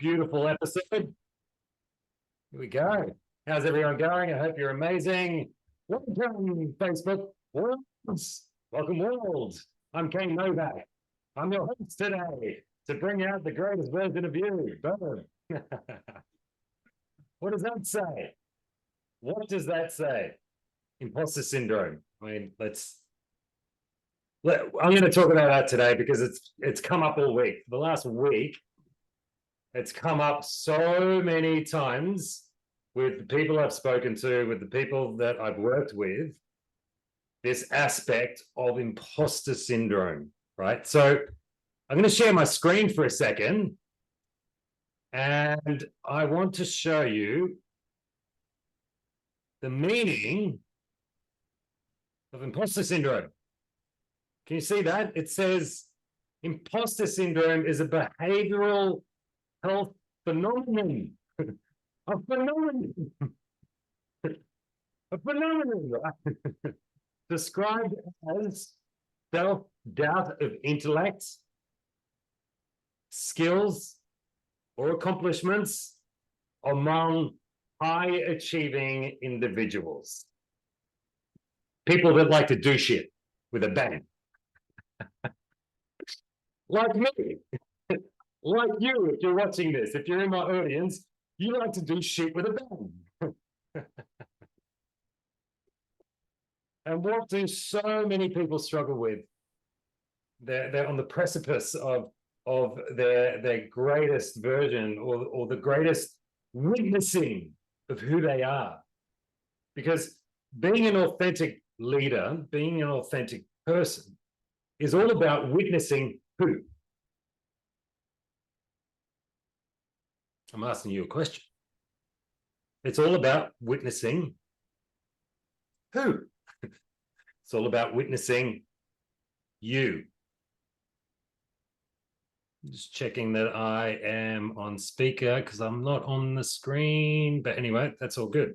beautiful episode. Here we go. How's everyone going? I hope you're amazing. Welcome, Facebook worlds. Welcome, world. I'm Kane Novak. I'm your host today to bring out the greatest version of you. Boom. What does that say? What does that say? Imposter syndrome. I mean, I'm going to talk about that today because it's come up all week. The last week, it's come up so many times with the people I've spoken to, with the people that I've worked with, this aspect of imposter syndrome, right? So I'm going to share my screen for a second, and I want to show you the meaning of imposter syndrome. Can you see that? It says imposter syndrome is a behavioral health phenomenon. A phenomenon. A phenomenon, right? Described as self-doubt of intellect, skills, or accomplishments among high-achieving individuals. People that like to do shit with a bang. Like me. Like you, if you're watching this, if you're in my audience, you like to do shit with a bang. And what do so many people struggle with? They're on the precipice of their greatest version or the greatest witnessing of who they are. Because being an authentic leader, being an authentic person, is all about witnessing who? I'm asking you a question. It's all about witnessing who? It's all about witnessing you. Just checking that I am on speaker because I'm not on the screen. But anyway, that's all good.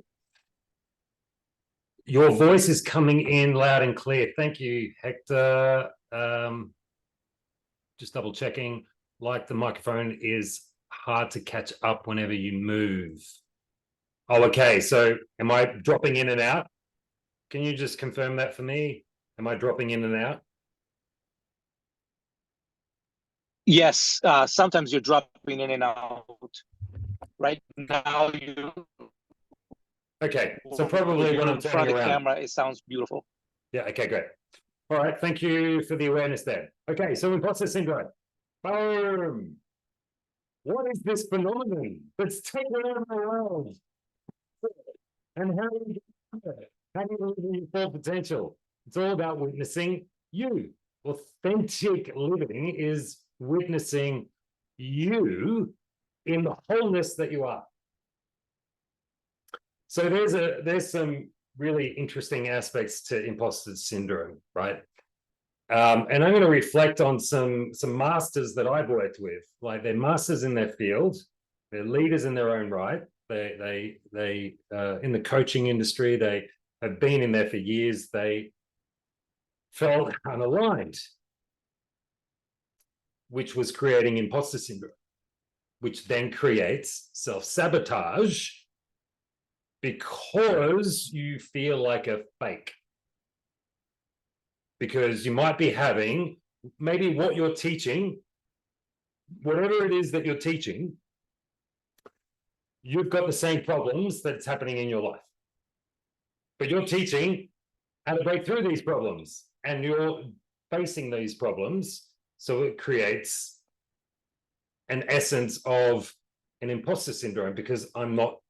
Your voice is coming in loud and clear. Thank you, Hector. Just double checking. Like the microphone is hard to catch up whenever you move. Oh, okay. So am I dropping in and out? Can you just confirm that for me? Am I dropping in and out? Yes, sometimes you're dropping in and out. Right now, you. Okay, so probably when I'm turning around. The camera, it sounds beautiful. Yeah. Okay. Great. All right. Thank you for the awareness there. Okay. So imposter syndrome. Boom. What is this phenomenon that's taken over the world? And how do you get it? How do you live in your full potential? It's all about witnessing you. Authentic living is witnessing you in the wholeness that you are. So there's some really interesting aspects to imposter syndrome, right? And I'm going to reflect on some masters that I've worked with. Like, they're masters in their field, they're leaders in their own right. They in the coaching industry, they have been in there for years. They felt unaligned, which was creating imposter syndrome, which then creates self-sabotage because you feel like a fake. Because you might be having, maybe what you're teaching, whatever it is that you're teaching, you've got the same problems that's happening in your life. But you're teaching how to break through these problems, and you're facing these problems. So it creates an essence of an imposter syndrome, because I'm not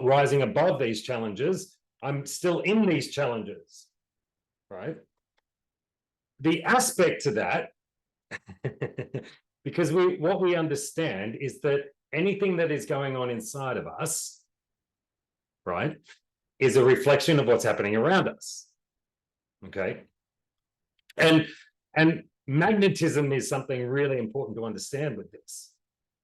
rising above these challenges. I'm still in these challenges, right? The aspect to that, because what we understand is that anything that is going on inside of us, right, is a reflection of what's happening around us. Okay. And magnetism is something really important to understand with this.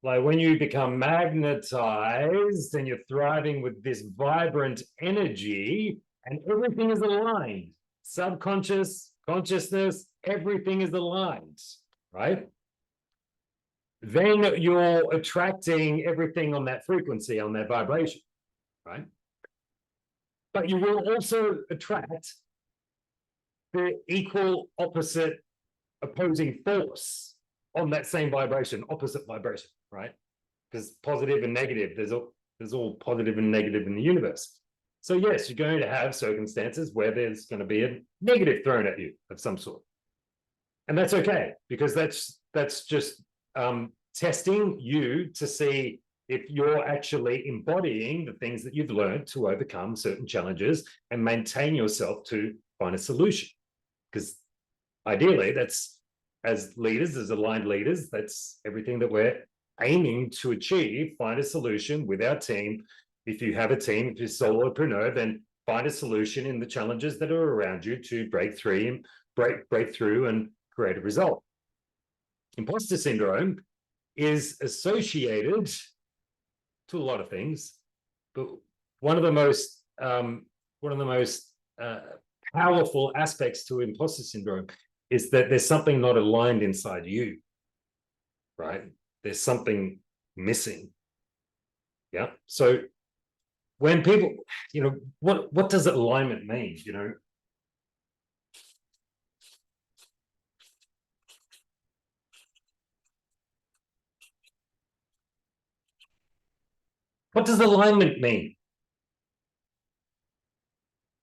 Like, when you become magnetized and you're thriving with this vibrant energy and everything is aligned, subconscious, consciousness, everything is aligned, right? then you're attracting everything on that frequency, on that vibration, right? But you will also attract the equal opposite opposing force on that same vibration, opposite vibration, right? Because positive and negative, there's all positive and negative in the universe. So yes, you're going to have circumstances where there's going to be a negative thrown at you of some sort. And that's okay, because that's just testing you to see if you're actually embodying the things that you've learned to overcome certain challenges and maintain yourself to find a solution. Because ideally, that's, as leaders, as aligned leaders, that's everything that we're aiming to achieve. Find a solution with our team. If you have a team, if you're solopreneur, then find a solution in the challenges that are around you to break through and create a result. Imposter syndrome is associated to a lot of things, but one of the most powerful aspects to imposter syndrome is that there's something not aligned inside you, right? There's something missing. Yeah. So when people, what does alignment mean? What does alignment mean?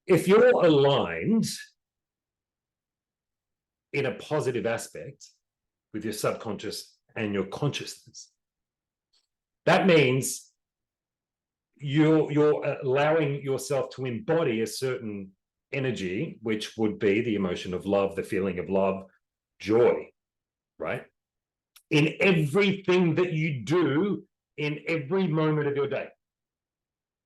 If you're aligned in a positive aspect with your subconscious and your consciousness, that means you're allowing yourself to embody a certain energy, which would be the emotion of love, the feeling of love, joy, right? In everything that you do, in every moment of your day,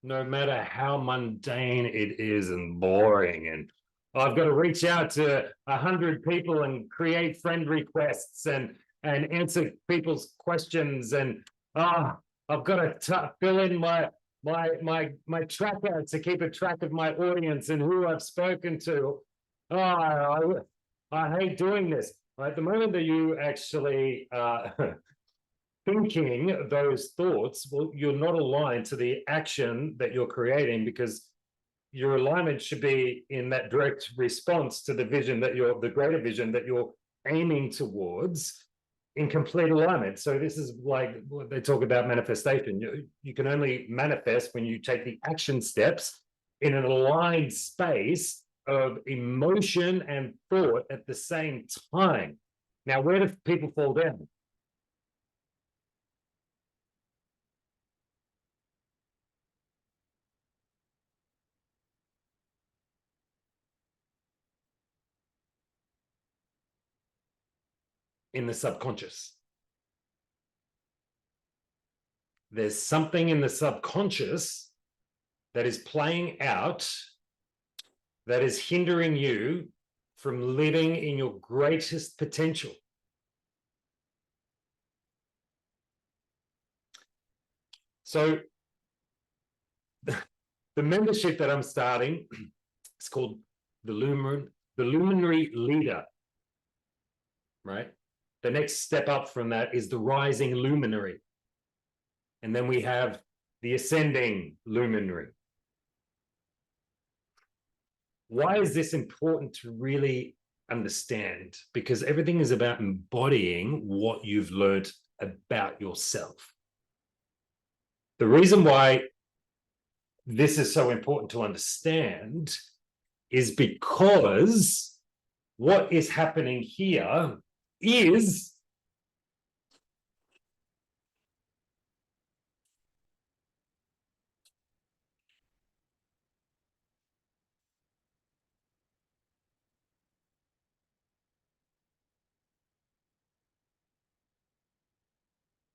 no matter how mundane it is and boring, and I've got to reach out to 100 people and create friend requests and answer people's questions, and I've got to fill in my tracker to keep a track of my audience and who I've spoken to. I hate doing this. Right? The moment that you actually thinking those thoughts, well, you're not aligned to the action that you're creating, because your alignment should be in that direct response to the vision that the greater vision that you're aiming towards, in complete alignment. So this is like what they talk about manifestation. You can only manifest when you take the action steps in an aligned space of emotion and thought at the same time. Now, where do people fall down? In the subconscious. There's something in the subconscious that is playing out that is hindering you from living in your greatest potential. So the membership that I'm starting is called the Luminary Leader, right? The next step up from that is the Rising Luminary. And then we have the Ascending Luminary. Why is this important to really understand? Because everything is about embodying what you've learned about yourself. The reason why this is so important to understand is because what is happening here is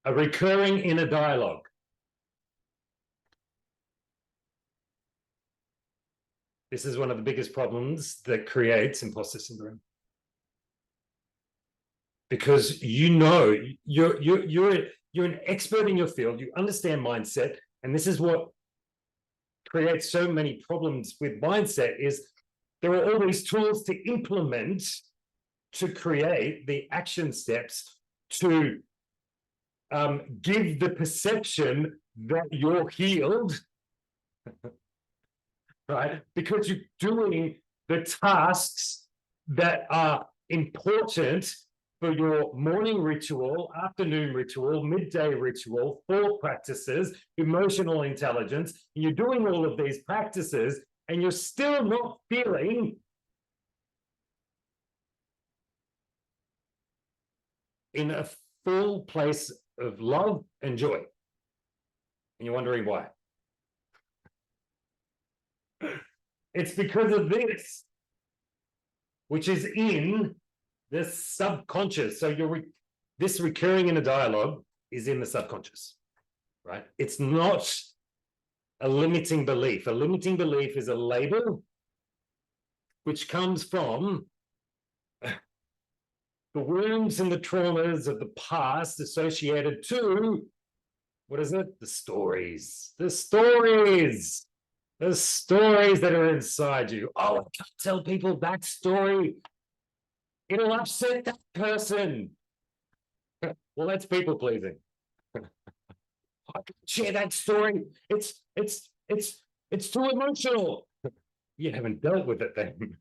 a recurring inner dialogue. This is one of the biggest problems that creates imposter syndrome. Because you're an expert in your field, you understand mindset, and this is what creates so many problems with mindset is there are all these tools to implement to create the action steps to give the perception that you're healed, right? Because you're doing the tasks that are important for your morning ritual, afternoon ritual, midday ritual, thought practices, emotional intelligence. And you're doing all of these practices and you're still not feeling in a full place of love and joy. And you're wondering why. It's because of this, which is in the subconscious. So this recurring in a dialogue is in the subconscious, right? It's not a limiting belief. A limiting belief is a label which comes from the wounds and the traumas of the past associated to, what is it? The stories. The stories. The stories that are inside you. Oh, I can't tell people that story. It'll upset that person. Well, that's people pleasing. I can't share that story. It's too emotional. You haven't dealt with it then.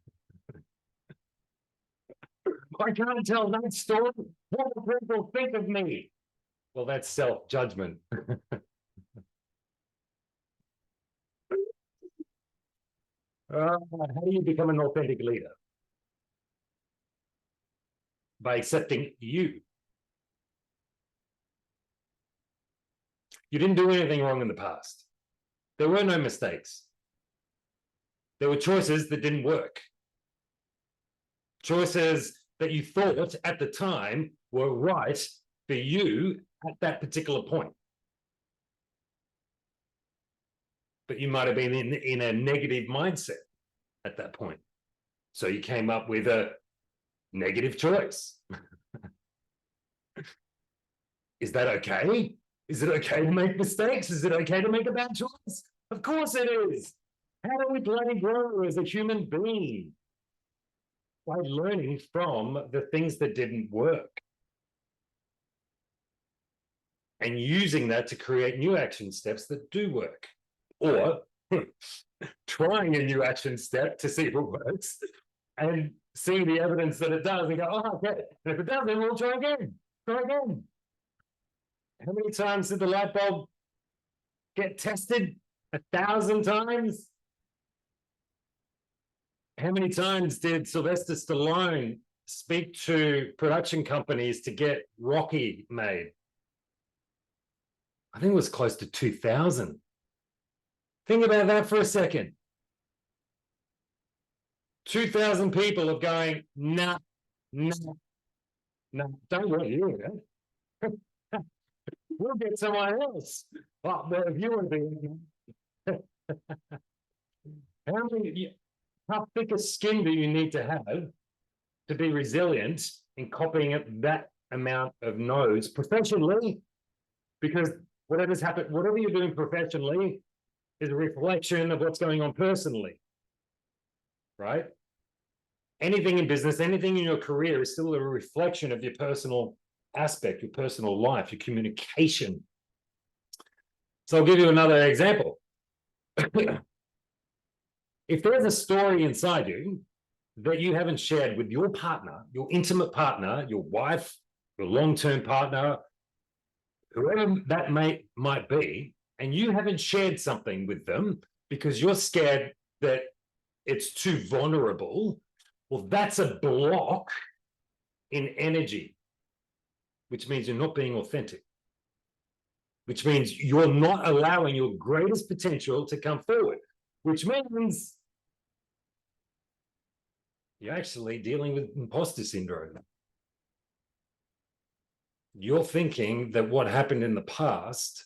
I can't tell that story. What will people think of me? Well, that's self-judgment. How do you become an authentic leader? By accepting you. You didn't do anything wrong in the past. There were no mistakes. There were choices that didn't work. Choices that you thought at the time were right for you at that particular point. But you might have been in a negative mindset at that point. So you came up with a negative choice. Is that okay? Is it okay to make mistakes? Is it okay to make a bad choice? Of course it is. How do we bloody grow as a human being? By learning from the things that didn't work. And using that to create new action steps that do work. Or trying a new action step to see if it works and seeing the evidence that it does and go, oh, okay. And if it doesn't, we'll try again. Try again. How many times did the light bulb get tested? 1,000 times? How many times did Sylvester Stallone speak to production companies to get Rocky made? I think it was close to 2,000. Think about that for a second. 2,000 people of going, nah, don't want you that. We'll get someone else. Well, if you want to be, how thick a skin do you need to have to be resilient in copying that amount of no's professionally? Because whatever's happened, whatever you're doing professionally is a reflection of what's going on personally, right? Anything in business, anything in your career is still a reflection of your personal aspect, your personal life, your communication. So I'll give you another example. If there's a story inside you that you haven't shared with your partner, your intimate partner, your wife, your long-term partner, whoever that might be, and you haven't shared something with them because you're scared that it's too vulnerable, well, that's a block in energy, which means you're not being authentic, which means you're not allowing your greatest potential to come forward, which means you're actually dealing with imposter syndrome. You're thinking that what happened in the past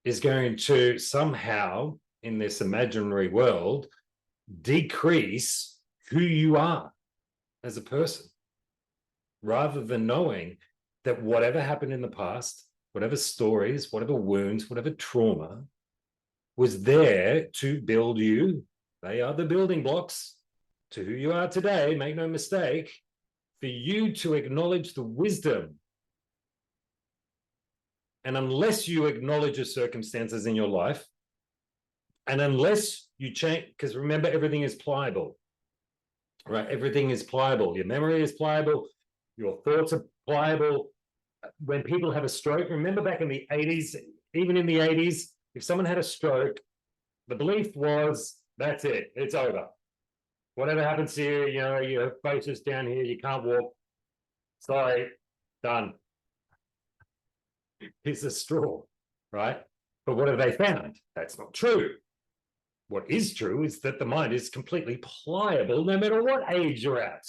is going to somehow, in this imaginary world, decrease who you are as a person, rather than knowing that whatever happened in the past, whatever stories, whatever wounds, whatever trauma was there to build you. They are the building blocks to who you are today, make no mistake, for you to acknowledge the wisdom And unless you acknowledge your circumstances in your life, and unless you change, because remember, everything is pliable, right? Everything is pliable. Your memory is pliable. Your thoughts are pliable. When people have a stroke, remember back in the 80s, even in the 80s, if someone had a stroke, the belief was, that's it, it's over. Whatever happens to you, you know, your face is down here, you can't walk. Sorry, done. Here's a straw, right? But what have they found? That's not true. What is true is that the mind is completely pliable no matter what age you're at.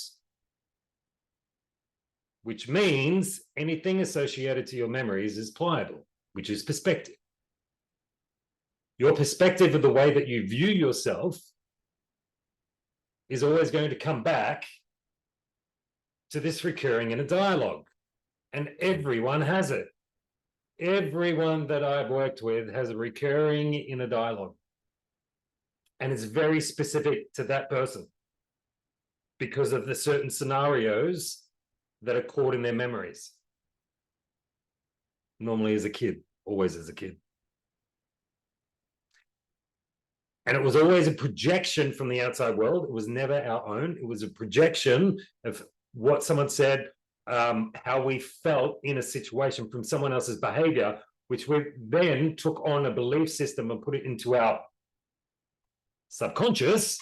Which means anything associated to your memories is pliable, which is perspective. Your perspective of the way that you view yourself is always going to come back to this recurring inner dialogue. And everyone has it. Everyone that I've worked with has a recurring inner dialogue. And it's very specific to that person because of the certain scenarios that are caught in their memories. Normally as a kid, always as a kid. And it was always a projection from the outside world. It was never our own. It was a projection of what someone said, how we felt in a situation from someone else's behavior, which we then took on a belief system and put it into our subconscious,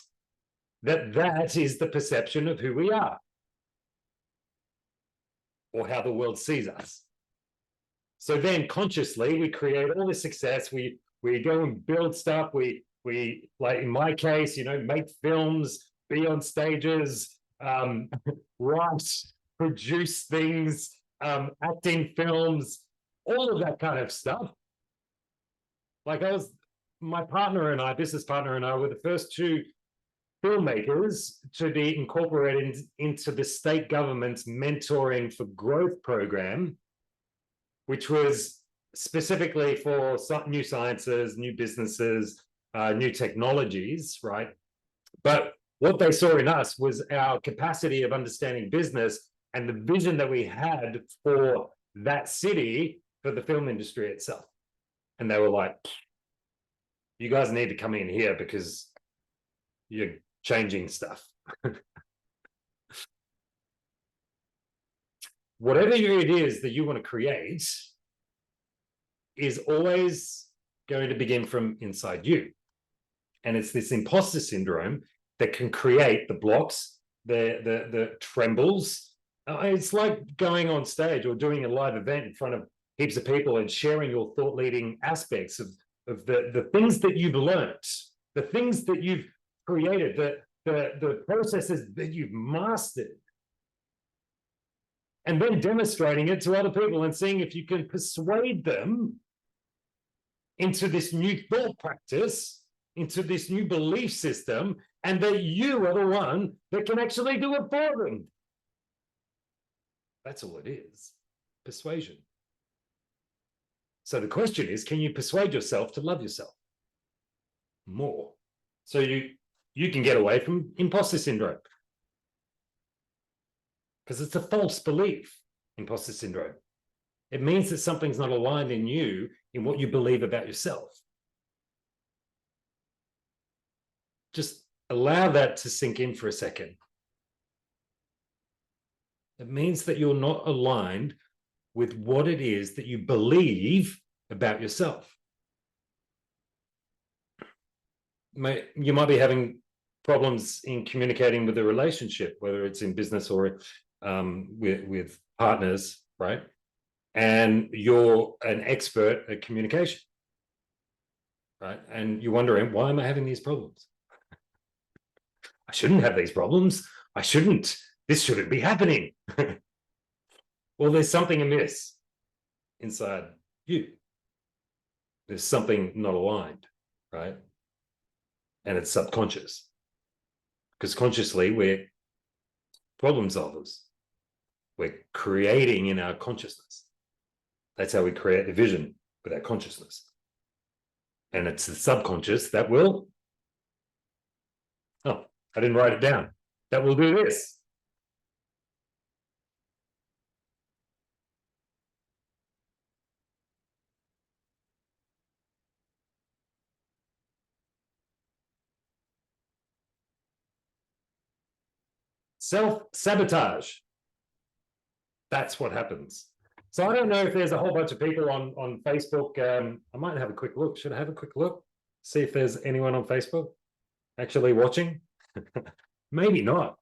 that is the perception of who we are or how the world sees us. So then consciously we create all this success. We go and build stuff. We like in my case, you know, make films, be on stages, write, produce things, act in films, all of that kind of stuff. Like my partner and I, business partner and I, were the first two filmmakers to be incorporated into the state government's Mentoring for Growth program, which was specifically for new sciences, new businesses, new technologies, right? But what they saw in us was our capacity of understanding business and the vision that we had for that city, for the film industry itself. And they were like, you guys need to come in here because you're changing stuff. Whatever it is that you want to create is always going to begin from inside you. And it's this imposter syndrome that can create the blocks, the trembles. It's like going on stage or doing a live event in front of heaps of people and sharing your thought-leading aspects of the things that you've learnt, the things that you've created, the processes that you've mastered, and then demonstrating it to other people and seeing if you can persuade them into this new thought practice, into this new belief system, and that you are the one that can actually do it for them. That's all it is, persuasion. So the question is, can you persuade yourself to love yourself more? So you can get away from imposter syndrome. Because it's a false belief, imposter syndrome. It means that something's not aligned in you in what you believe about yourself. Just allow that to sink in for a second. It means that you're not aligned with what it is that you believe about yourself. You might be having problems in communicating with a relationship, whether it's in business or with partners, right? And you're an expert at communication, right? And you're wondering, why am I having these problems? I shouldn't have these problems. I shouldn't. This shouldn't be happening. Well, there's something amiss inside you. There's something not aligned, right? And it's subconscious. Because consciously, we're problem solvers. We're creating in our consciousness. That's how we create the vision with our consciousness. And it's the subconscious that will, oh, I didn't write it down. That will do this. Self-sabotage. That's what happens. So I don't know if there's a whole bunch of people on Facebook. I might have a quick look. Should I have a quick look? See if there's anyone on Facebook actually watching. Maybe not.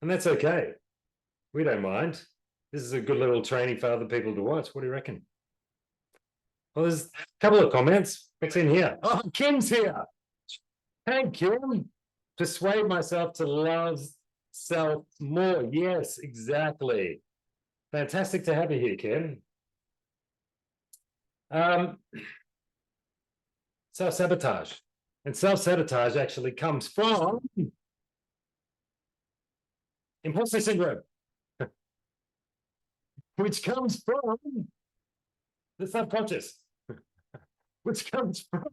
And that's okay. We don't mind. This is a good little training for other people to watch. What do you reckon? Well, there's a couple of comments. What's in here? Oh, Kim's here. Hey, Kim. Persuade myself to love self more. Yes, exactly. Fantastic to have you here, Kim. Self-sabotage. And self-sabotage actually comes from imposter syndrome, which comes from the subconscious, which comes from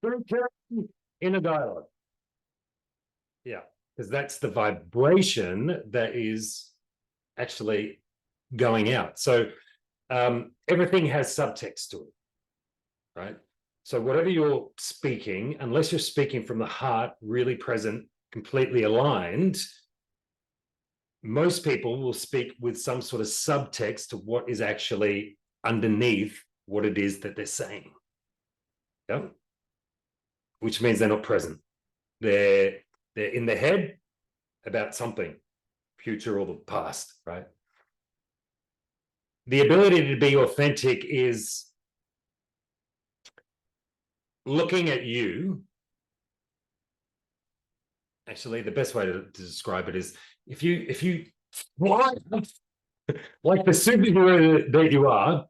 the inner dialogue. Yeah, because that's the vibration that is actually going out. So everything has subtext to it, right? So whatever you're speaking, unless you're speaking from the heart, really present, completely aligned, most people will speak with some sort of subtext to what is actually underneath what it is that they're saying. Yeah? Which means they're not present. They're in their head about something, future or the past, right? The ability to be authentic is looking at you. Actually, the best way to describe it is if you fly like the superhero that you are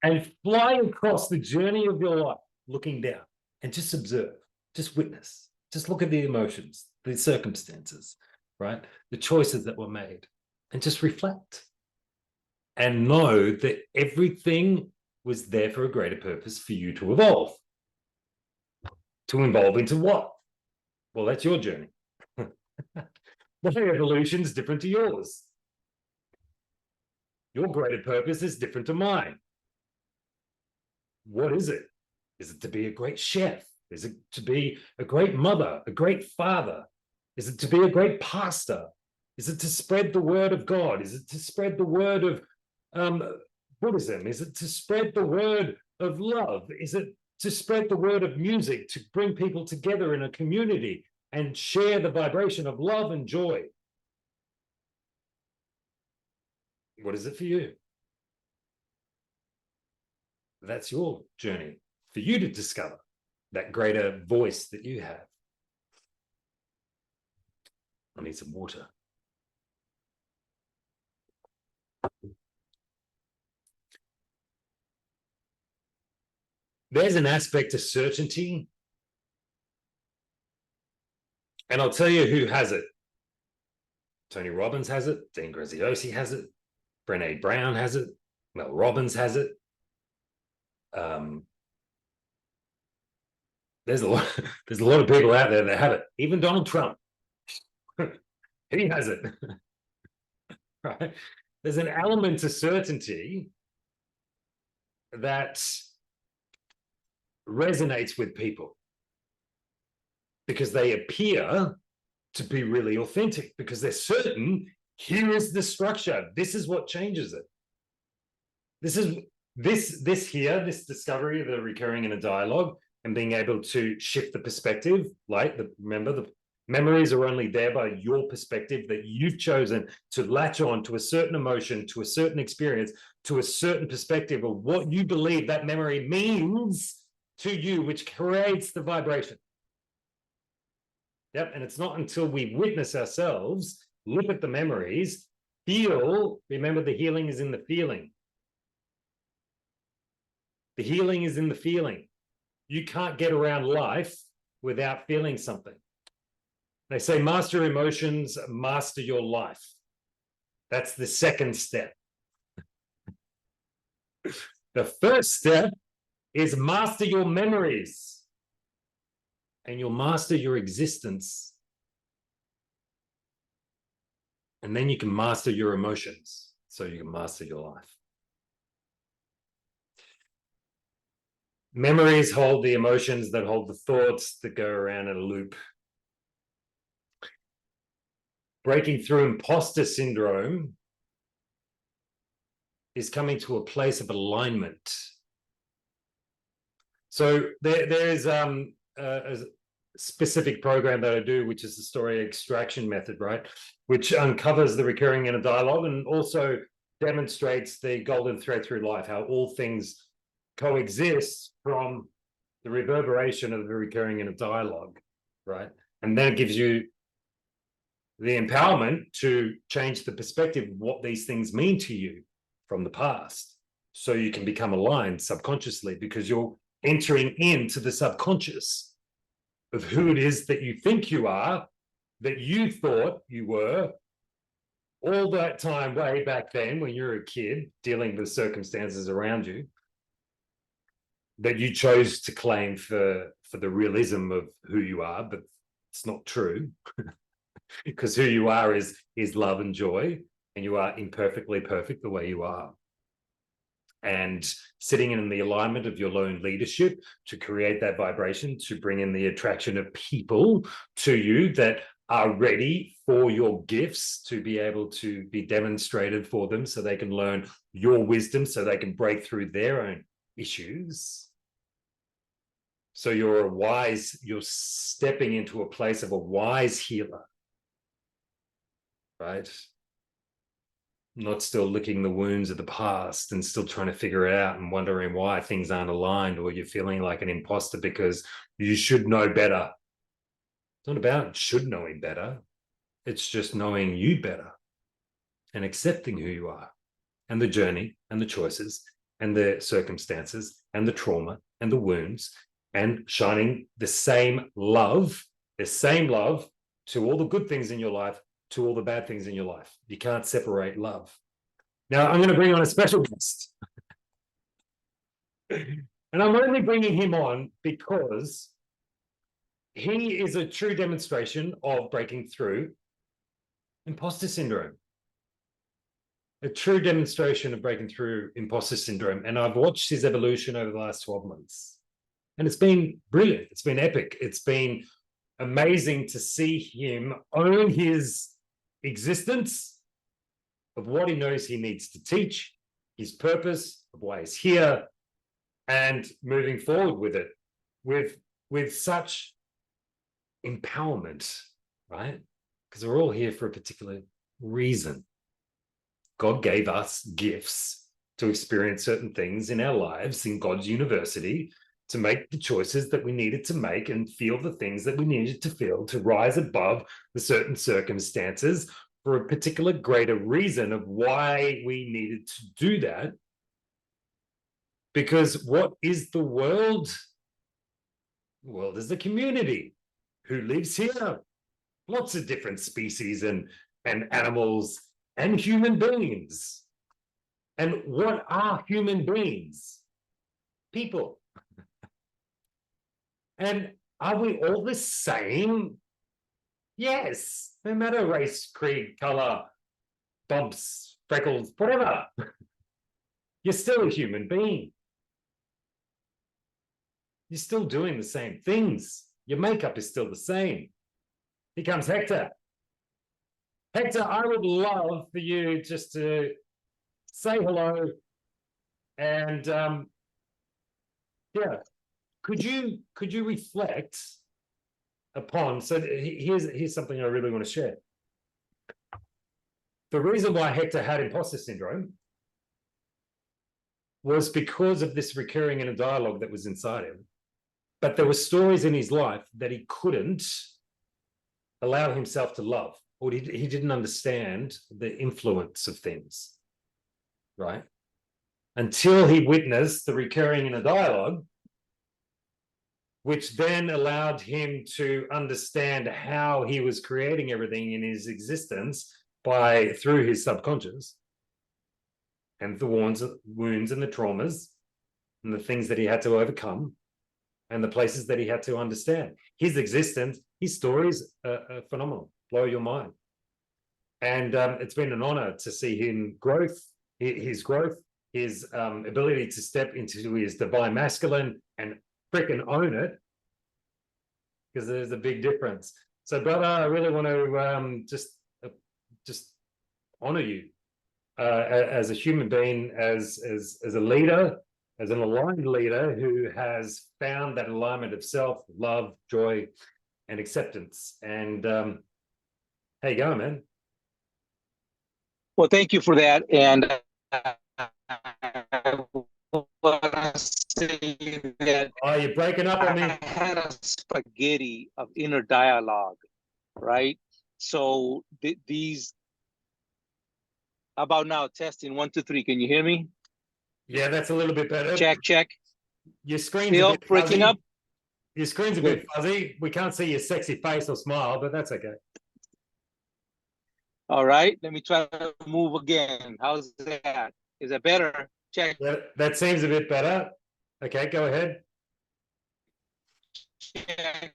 and fly across the journey of your life, looking down and just observe, just witness, just look at the emotions, the circumstances, right? The choices that were made, and just reflect and know that everything was there for a greater purpose for you to evolve. To evolve into what? Well, that's your journey. My evolution is different to yours. Your greater purpose is different to mine. What is it? Is it to be a great chef? Is it to be a great mother, a great father? Is it to be a great pastor? Is it to spread the word of God? Is it to spread the word of Buddhism? Is it to spread the word of love? Is it to spread the word of music, to bring people together in a community and share the vibration of love and joy? What is it for you? That's your journey for you to discover that greater voice that you have. I need some water. There's an aspect to certainty, and I'll tell you who has it. Tony Robbins has it, Dean Graziosi has it, Brené Brown has it, Mel Robbins has it. There's a lot of people out there that have it. Even Donald Trump, he has it. Right? There's an element to certainty that resonates with people because they appear to be really authentic, because they're certain, here is the structure, this is what changes it. This is this discovery of the recurring inner dialogue and being able to shift the perspective. Like, remember, the memories are only there by your perspective that you've chosen to latch on to a certain emotion, to a certain experience, to a certain perspective of what you believe that memory means to you, which creates the vibration. Yep. And it's not until we witness ourselves, look at the memories, feel, remember, the healing is in the feeling. The healing is in the feeling. You can't get around life without feeling something. They say master emotions, master your life. That's the second step. The first step is master your memories, and you'll master your existence. And then you can master your emotions, so you can master your life. Memories hold the emotions that hold the thoughts that go around in a loop. breaking through imposter syndrome is coming to a place of alignment. So there is a specific program that I do, which is the story extraction method, right? Which uncovers the recurring inner dialogue and also demonstrates the golden thread through life, how all things coexist from the reverberation of the recurring inner dialogue, right? And then it gives you the empowerment to change the perspective of what these things mean to you from the past, so you can become aligned subconsciously, because you're entering into the subconscious of who it is that you think you are, that you thought you were all that time way back then when you were a kid dealing with circumstances around you, that you chose to claim for the realism of who you are, but it's not true. Because who you are is love and joy, and you are imperfectly perfect the way you are. And sitting in the alignment of your own leadership to create that vibration, to bring in the attraction of people to you that are ready for your gifts to be able to be demonstrated for them, so they can learn your wisdom, so they can break through their own issues. So you're stepping into a place of a wise healer, right? Not still licking the wounds of the past and still trying to figure it out and wondering why things aren't aligned, or you're feeling like an imposter because you should know better. It's not about should knowing better. It's just knowing you better and accepting who you are, and the journey and the choices and the circumstances and the trauma and the wounds, and shining the same love to all the good things in your life, to all the bad things in your life. You can't separate love. Now, I'm going to bring on a special guest. And I'm only bringing him on because he is a true demonstration of breaking through imposter syndrome. A true demonstration of breaking through imposter syndrome. And I've watched his evolution over the last 12 months. And it's been brilliant. It's been epic. It's been amazing to see him own his existence, of what he knows he needs to teach, his purpose, of why he's here, and moving forward with it with such empowerment, right? Because we're all here for a particular reason. God gave us gifts to experience certain things in our lives in God's university, to make the choices that we needed to make and feel the things that we needed to feel, to rise above the certain circumstances for a particular greater reason of why we needed to do that. Because what is the world? The world is the community who lives here. Lots of different species and animals and human beings. And what are human beings? People. And are we all the same? Yes, no matter race, creed, color, bumps, freckles, whatever. You're still a human being. You're still doing the same things. Your makeup is still the same. Here comes Hector. Hector, I would love for you just to say hello and yeah. Could you reflect upon, so here's something I really want to share. The reason why Hector had imposter syndrome was because of this recurring inner dialogue that was inside him. But there were stories in his life that he couldn't allow himself to love, or he didn't understand the influence of things, right? Until he witnessed the recurring inner dialogue, which then allowed him to understand how he was creating everything in his existence through his subconscious, and the wounds and the traumas and the things that he had to overcome and the places that he had to understand. His existence, his stories are phenomenal, blow your mind. And it's been an honor to see his growth, his ability to step into his divine masculine and freaking own it, because there's a big difference. So, brother, I really want to just just honor you as a human being, as a leader, as an aligned leader who has found that alignment of self, love, joy, and acceptance. And how you going, man? Well, thank you for that. And I want to say that Oh, you're breaking up on me. I had a spaghetti of inner dialogue, right? So these, about now, testing 1, 2, 3. Can you hear me? Yeah, that's a little bit better. Check, check. Your screen's Still a bit breaking fuzzy. up? Your screen's a Good. bit fuzzy. We can't see your sexy face or smile, but that's okay. All right, let me try to move again. How's that? Is that better? Check. That seems a bit better. Okay, go ahead. Check.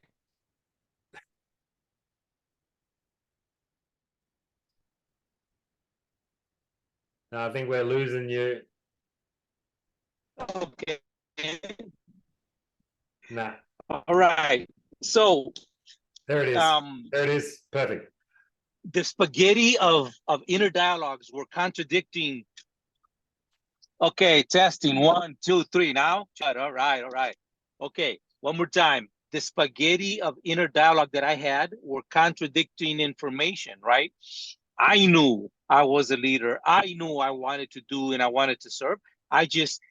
No, I think we're losing you. Okay. Nah. All right. So there it is. There it is. Perfect. The spaghetti of inner dialogues were contradicting. Okay, testing 1, 2, 3. Now, all right, all right. Okay, one more time. The spaghetti of inner dialogue that I had were contradicting information, right? I knew I was a leader. I knew I wanted to do and I wanted to serve. I just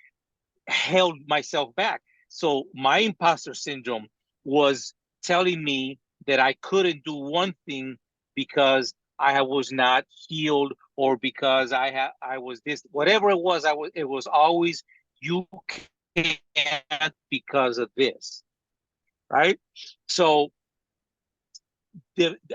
held myself back. So my imposter syndrome was telling me that I couldn't do one thing because I was not healed, or because I was this, whatever it was. It was always, you can't because of this, right? So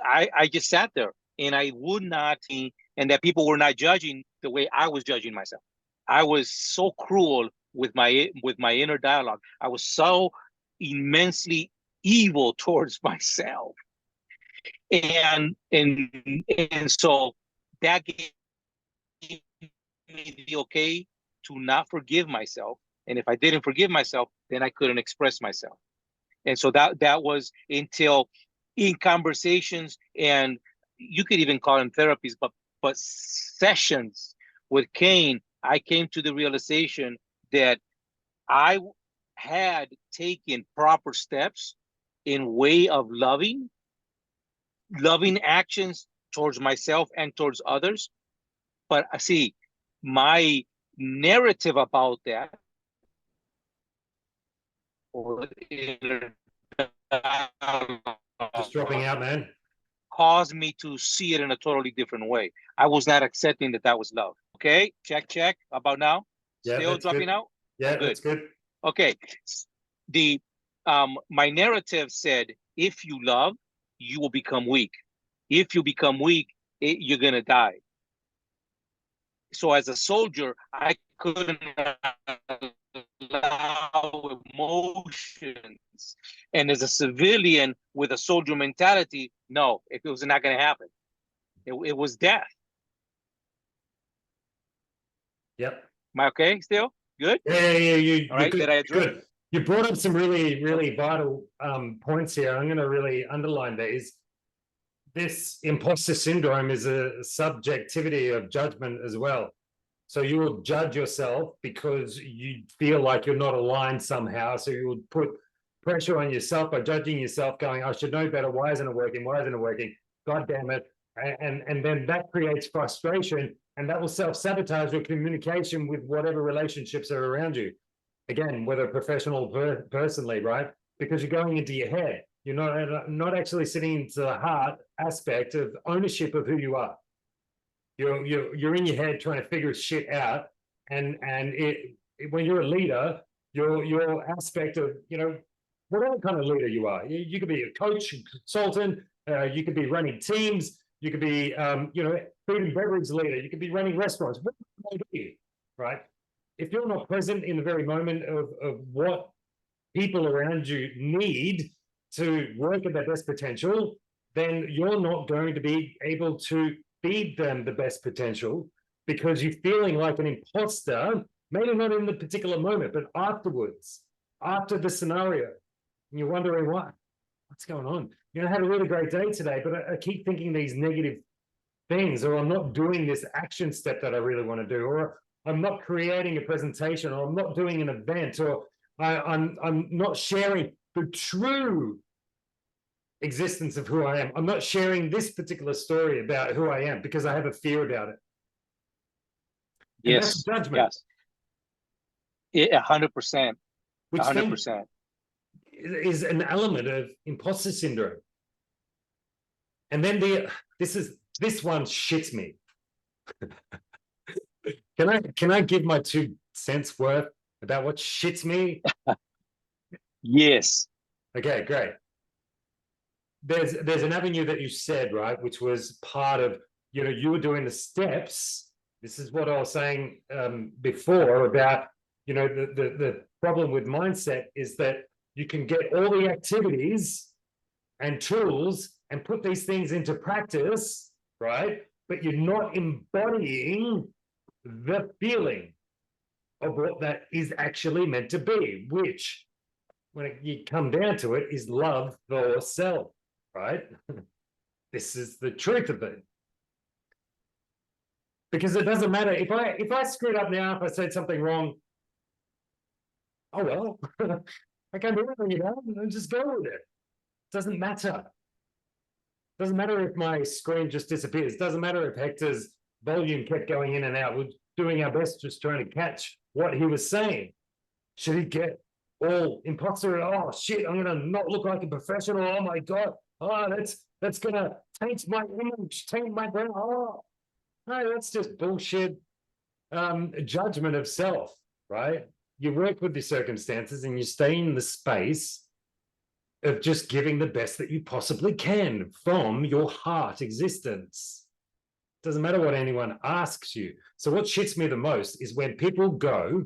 I just sat there and I would not, and that people were not judging the way I was judging myself. I was so cruel with my inner dialogue. I was so immensely evil towards myself, and so that gave me the okay to not forgive myself. And if I didn't forgive myself, then I couldn't express myself. And so that was until, in conversations, and you could even call them therapies, but sessions with Kane, I came to the realization that I had taken proper steps in way of loving actions towards myself and towards others. But I see my narrative about that, or Just dropping out, man. caused me to see it in a totally different way. I was not accepting that was love. Okay, check, check. About now? Yeah, Still that's dropping good. out? Yeah, good. That's good. Okay. The my narrative said, if you love, you will become weak. If you become weak, you're gonna die. So as a soldier, I couldn't allow emotions. And as a civilian with a soldier mentality, no, it was not going to happen. It was death. Yep. Am I okay still? Good? Yeah, you're All right, good. did I address? Good. You brought up some really vital points here. I'm going to really underline these. This imposter syndrome is a subjectivity of judgment as well. So you will judge yourself because you feel like you're not aligned somehow. So you will put pressure on yourself by judging yourself, going, I should know better. Why isn't it working? Why isn't it working? God damn it. And then that creates frustration, and that will self-sabotage your communication with whatever relationships are around you. Again, whether professional or personally, right? Because you're going into your head. You're not actually sitting into the heart aspect of ownership of who you are. You're in your head trying to figure shit out, and when you're a leader, your aspect of, whatever kind of leader you are, you could be a coach, consultant, you could be running teams, you could be food and beverage leader, you could be running restaurants, whatever it may be, right? If you're not present in the very moment of what people around you need to work at their best potential, then you're not going to be able to feed them the best potential, because you're feeling like an imposter, maybe not in the particular moment, but afterwards, after the scenario. And you're wondering what's going on. I had a really great day today, but I keep thinking these negative things, or I'm not doing this action step that I really want to do, or I'm not creating a presentation, or I'm not doing an event, or I'm not sharing the true existence of who I am. I'm not sharing this particular story about who I am because I have a fear about it. And that's Yes. judgment. Yes. 100%. Which 100%. is an element of imposter syndrome. And then this one shits me. Can I give my 2 cents worth about what shits me? Yes. Okay, great. There's an avenue that you said, right, which was part of, you were doing the steps. This is what I was saying before about, the problem with mindset is that you can get all the activities and tools and put these things into practice, right? But you're not embodying the feeling of what that is actually meant to be, which, when you come down to it, is love for self, right? This is the truth of it. Because it doesn't matter if I screwed up now, if I said something wrong, oh well, I can't do anything about it, and just go with it. Doesn't matter. Doesn't matter if my screen just disappears. Doesn't matter if Hector's volume kept going in and out. We're doing our best just trying to catch what he was saying. Should he get all imposter? Oh shit, I'm gonna not look like a professional. Oh my god. Oh, that's gonna taint my image, taint my brand. Oh no, that's just bullshit judgment of self, right? You work with the circumstances and you stay in the space of just giving the best that you possibly can from your heart existence. Doesn't matter what anyone asks you. So what shits me the most is when people go,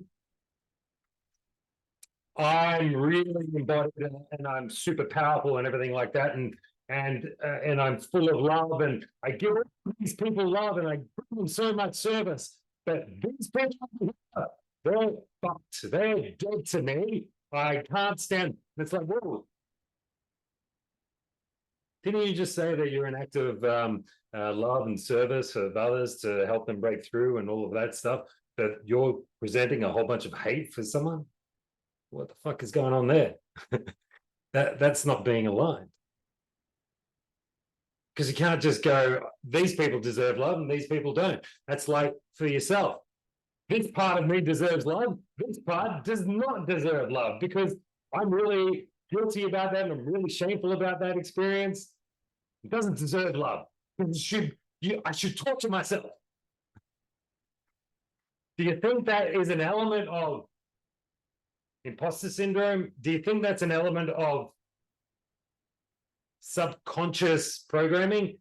I'm really embodied and I'm super powerful and everything like that, and I'm full of love, and I give these people love and I bring them so much service. But these people, they're fucked. They're dead to me. I can't stand. It's like, whoa. Didn't you just say that you're an act of love and service of others to help them break through and all of that stuff? But you're presenting a whole bunch of hate for someone? What the fuck is going on there? That's not being aligned. Because you can't just go, these people deserve love and these people don't. That's like for yourself. This part of me deserves love. This part does not deserve love because I'm really guilty about that and I'm really shameful about that experience. It doesn't deserve love. I should talk to myself. Do you think that is an element of imposter syndrome? Do you think that's an element of subconscious programming?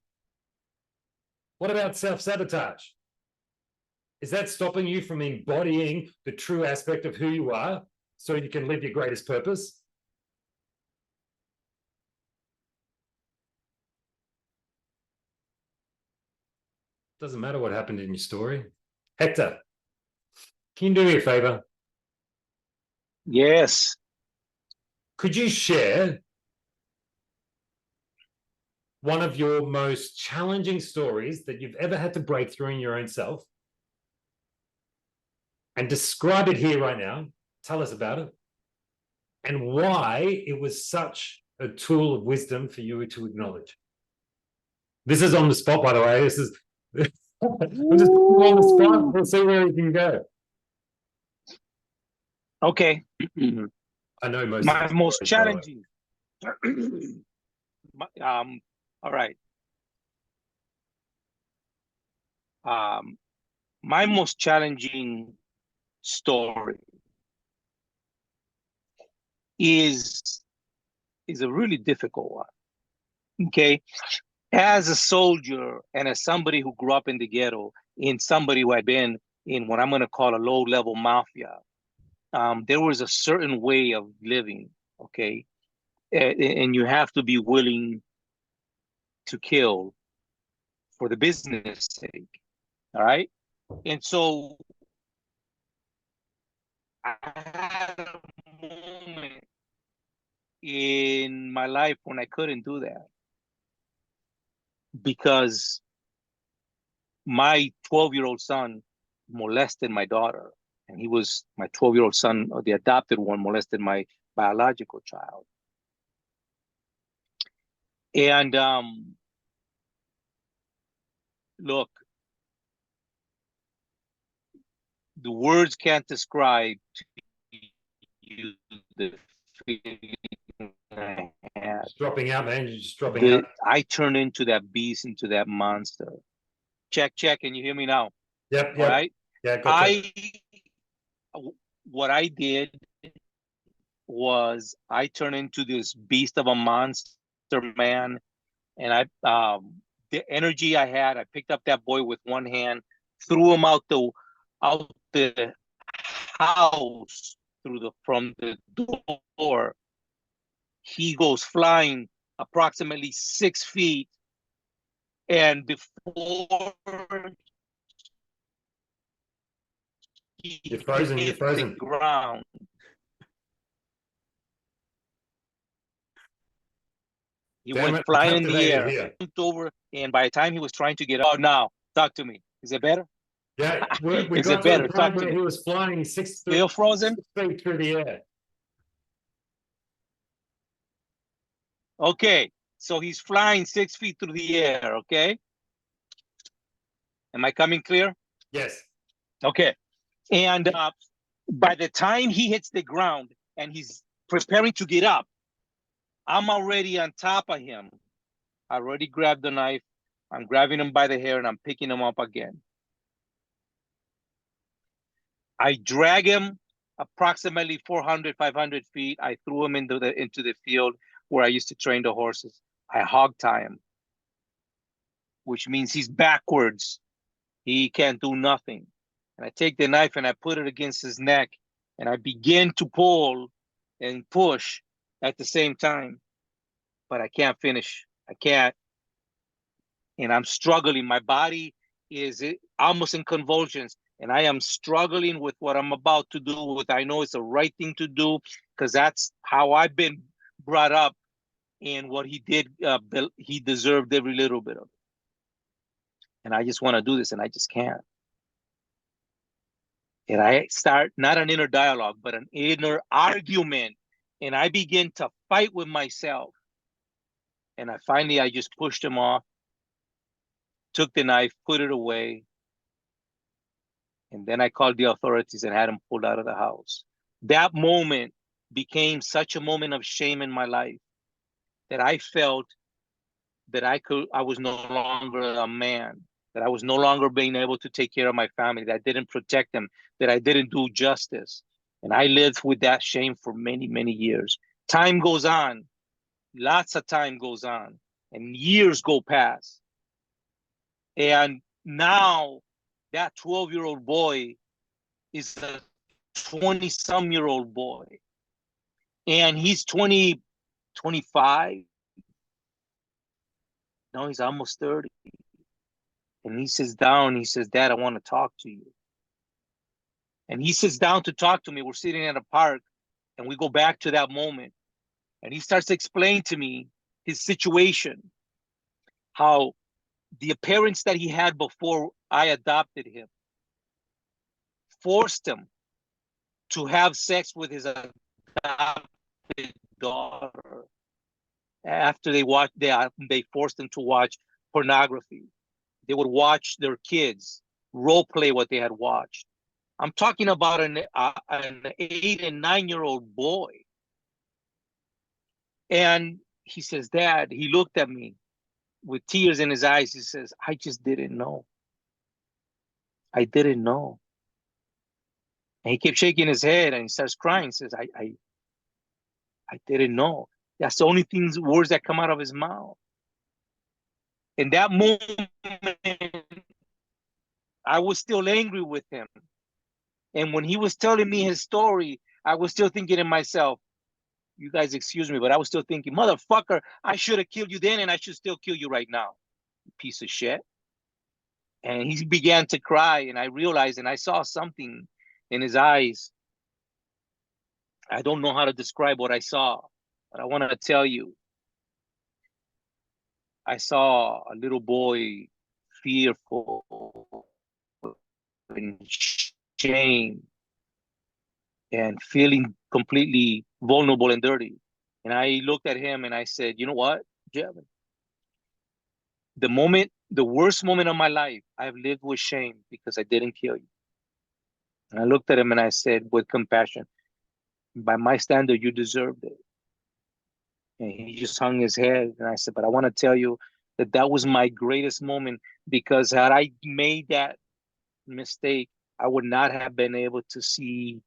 What about self-sabotage? Is that stopping you from embodying the true aspect of who you are so you can live your greatest purpose? Doesn't matter what happened in your story. Hector, can you do me a favor? Yes. Could you share one of your most challenging stories that you've ever had to break through in your own self and describe it here right now? Tell us about it and why it was such a tool of wisdom for you to acknowledge. This is on the spot, by the way. This is I'm just on the spot. We'll see where we can go. Okay. I know most My of most stories, challenging. All right. My most challenging story is a really difficult one. Okay. As a soldier and as somebody who grew up in the ghetto, in somebody who had been in what I'm going to call a low-level mafia, there was a certain way of living, okay? And you have to be willing to kill for the business sake, all right? And so I had a moment in my life when I couldn't do that because my 12-year-old son molested my daughter, and he was my 12-year-old son, or the adopted one, molested my biological child. And look, the words can't describe to you the feeling I had. Just dropping out, man. You're just dropping out. I turned into that beast, into that monster. Check, check. Can you hear me now? Yep, All yep. right. Yeah, gotcha. What I did was I turned into this beast of a monster man, and the energy I had, I picked up that boy with one hand, threw him out the house from the door. He goes flying approximately 6 feet, and before he You're frozen. You're hit the frozen. ground, he Damn went it, I'm flying in the captivated air, here. jumped over, and by the time he was trying to get out, now talk to me. Is it better? Yeah, we Is got it to the better? point Talk to where me. he was flying Still frozen? 6 feet through the air. Okay, so he's flying 6 feet through the air. Okay, am I coming clear? Yes. Okay, and by the time he hits the ground and he's preparing to get up, I'm already on top of him. I already grabbed the knife. I'm grabbing him by the hair and I'm picking him up again. I drag him approximately 400, 500 feet. I threw him into the field where I used to train the horses. I hog tie him, which means he's backwards. He can't do nothing. And I take the knife and I put it against his neck and I begin to pull and push at the same time, but I can't finish. I can't. And I'm struggling. My body is almost in convulsions, and I am struggling with what I'm about to do. With I know it's the right thing to do because that's how I've been brought up, and what he did, he deserved every little bit of it. And I just want to do this, and I just can't. And I start not an inner dialogue, but an inner argument, and I begin to fight with myself. And I just pushed him off, took the knife, put it away, and then I called the authorities and had him pulled out of the house. That moment became such a moment of shame in my life that I felt that I was no longer a man, that I was no longer being able to take care of my family, that I didn't protect them, that I didn't do justice. And I lived with that shame for many, many years. Time goes on, lots of time goes on, and years go past. And now that 12-year-old boy is a 20-some-year-old boy. And he's 20, 25. No, he's almost 30. And he sits down, he says, Dad, I want to talk to you. And he sits down to talk to me. We're sitting at a park, and we go back to that moment. And he starts to explain to me his situation, how the parents that he had before I adopted him forced him to have sex with his adopted daughter. After they forced them to watch pornography. They would watch their kids role play what they had watched. I'm talking about an 8 and 9-year-old boy. And he says, Dad, he looked at me with tears in his eyes. He says, I just didn't know. I didn't know. And he kept shaking his head and he starts crying. He says, I didn't know. That's the only words that come out of his mouth. In that moment, I was still angry with him. And when he was telling me his story, I was still thinking to myself, you guys excuse me, but I was still thinking, motherfucker, I should have killed you then and I should still kill you right now, you piece of shit. And he began to cry, and I realized, and I saw something in his eyes. I don't know how to describe what I saw, but I want to tell you. I saw a little boy fearful and shame and feeling completely vulnerable and dirty. And I looked at him and I said, you know what, Jeb? The worst moment of my life, I've lived with shame because I didn't kill you. And I looked at him and I said, with compassion, by my standard, you deserved it. And he just hung his head. And I said, but I want to tell you that that was my greatest moment, because had I made that mistake, I would not have been able to see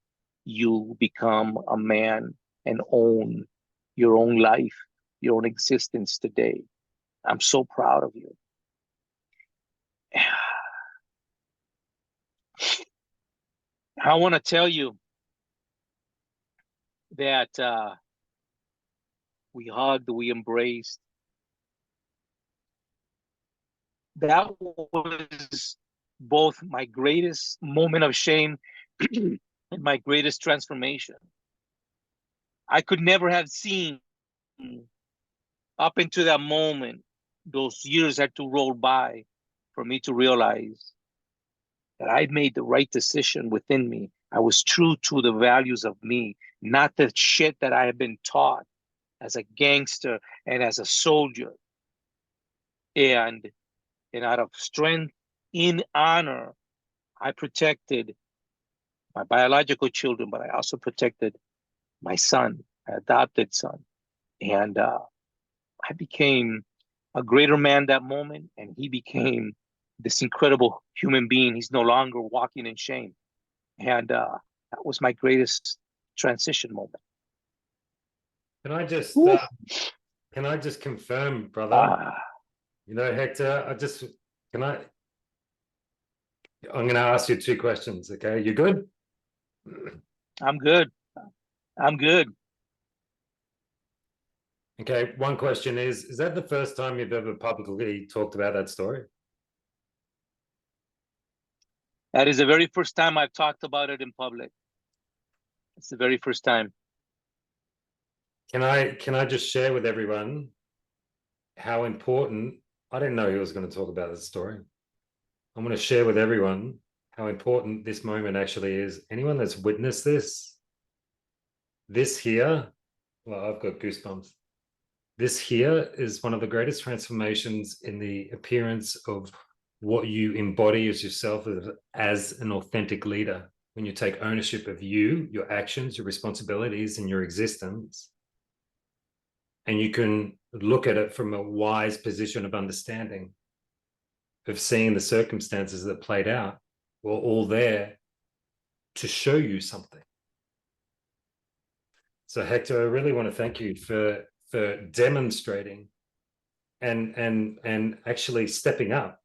you become a man and own your own life, your own existence today. I'm so proud of you. I want to tell you that we hugged, we embraced. That was both my greatest moment of shame and my greatest transformation. I could never have seen up into that moment. Those years had to roll by for me to realize that I made the right decision within me. I was true to the values of me, not the shit that I had been taught as a gangster and as a soldier. And out of strength, in honor, I protected my biological children, but I also protected my son, my adopted son. And I became a greater man that moment, and he became this incredible human being. He's no longer walking in shame. And that was my greatest transition moment. Can I just confirm, brother? You know, Hector, I'm going to ask you two questions. Okay, you good? I'm good. I'm good. Okay, one question is that the first time you've ever publicly talked about that story? That is the very first time I've talked about it in public. It's the very first time. Can I just share with everyone how important, I didn't know he was going to talk about this story. I'm going to share with everyone how important this moment actually is. Anyone that's witnessed this here, well, I've got goosebumps. This here is one of the greatest transformations in the appearance of what you embody as yourself as an authentic leader. When you take ownership of you, your actions, your responsibilities, and your existence, and you can look at it from a wise position of understanding, of seeing the circumstances that played out were all there to show you something. So Hector, I really want to thank you for demonstrating and actually stepping up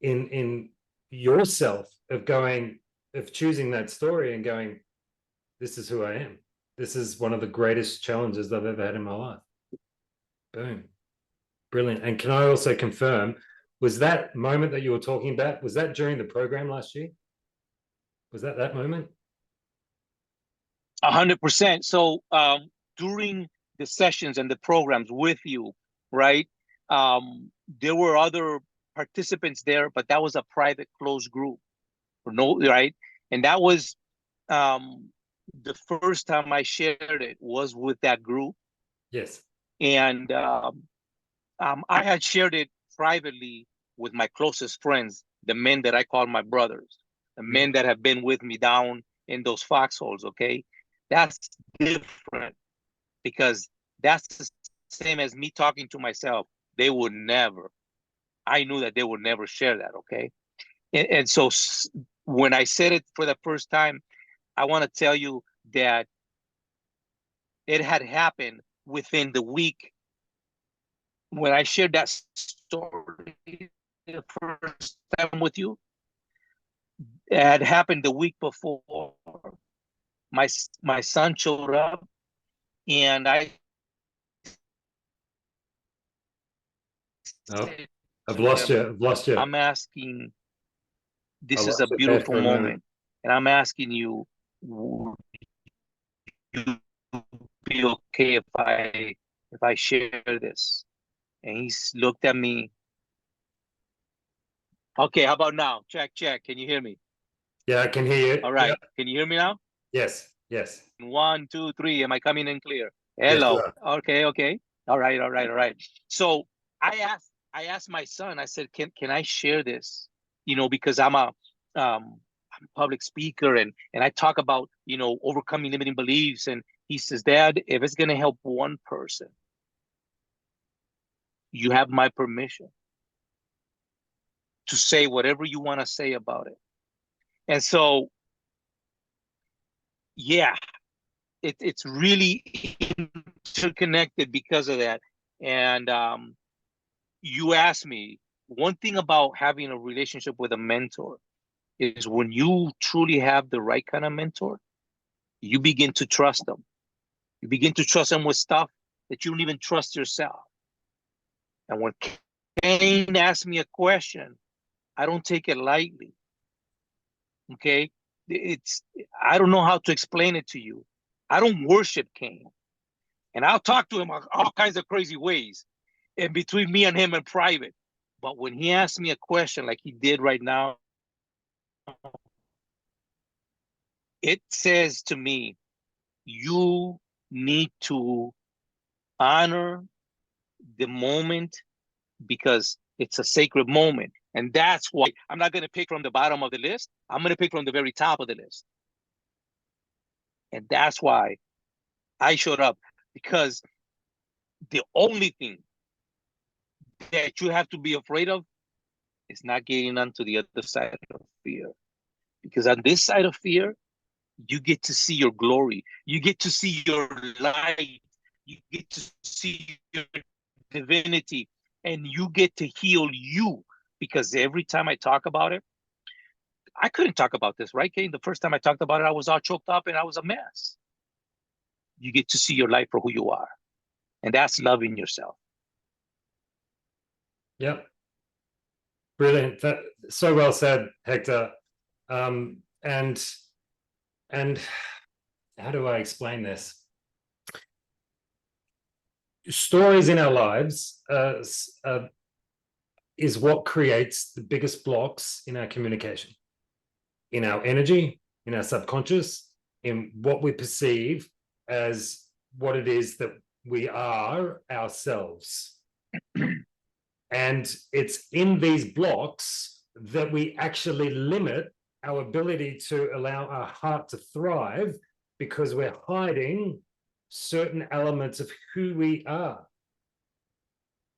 in yourself, of choosing that story and going, this is who I am. This is one of the greatest challenges I've ever had in my life. Boom. Brilliant. And can I also confirm, was that moment that you were talking about, was that during the program last year? Was that moment? 100%. So during the sessions and the programs with you, right? There were other participants there, but that was a private closed group, right? And that was the first time I shared it was with that group. Yes. And I had shared it privately with my closest friends, the men that I call my brothers, the men that have been with me down in those foxholes, okay? That's different, because that's the same as me talking to myself. They would never. I knew that they would never share that, okay? And so when I said it for the first time, I want to tell you that it had happened within the week. When I shared that story the first time with you, it had happened the week before. My son showed up, and said, I've lost you. I've lost you. I'm asking, this is a beautiful moment, and I'm asking you, would you be okay if I share this? And he looked at me Okay, how about now? Check, check. Can you hear me? Yeah, I can hear you. All right. Yeah. Can you hear me now? Yes, yes. 1, 2, 3. Am I coming in clear? Yes, you Hello. are. Okay, okay. All right, all right, all right. So I asked my son, I said, can I share this? Because I'm a public speaker and I talk about, overcoming limiting beliefs. And he says, Dad, if it's gonna help one person, you have my permission to say whatever you want to say about it. And so, yeah, it's really interconnected because of that. And you asked me, one thing about having a relationship with a mentor is when you truly have the right kind of mentor, you begin to trust them. You begin to trust them with stuff that you don't even trust yourself. And when Kane asks me a question, I don't take it lightly. Okay? I don't know how to explain it to you. I don't worship Kane. And I'll talk to him all kinds of crazy ways in between me and him in private. But when he asks me a question like he did right now, it says to me, you need to honor the moment because it's a sacred moment. And that's why I'm not going to pick from the bottom of the list. I'm going to pick from the very top of the list. And that's why I showed up, because the only thing that you have to be afraid of is not getting onto the other side of fear. Because on this side of fear, you get to see your glory. You get to see your light. You get to see your divinity. And you get to heal you. Because every time I talk about it, I couldn't talk about this, right, Kane? The first time I talked about it, I was all choked up and I was a mess. You get to see your life for who you are. And that's loving yourself. Yep. Brilliant. That so well said, Hector. And how do I explain this? Stories in our lives is what creates the biggest blocks in our communication, in our energy, in our subconscious, in what we perceive as what it is that we are ourselves. And it's in these blocks that we actually limit our ability to allow our heart to thrive, because we're hiding certain elements of who we are.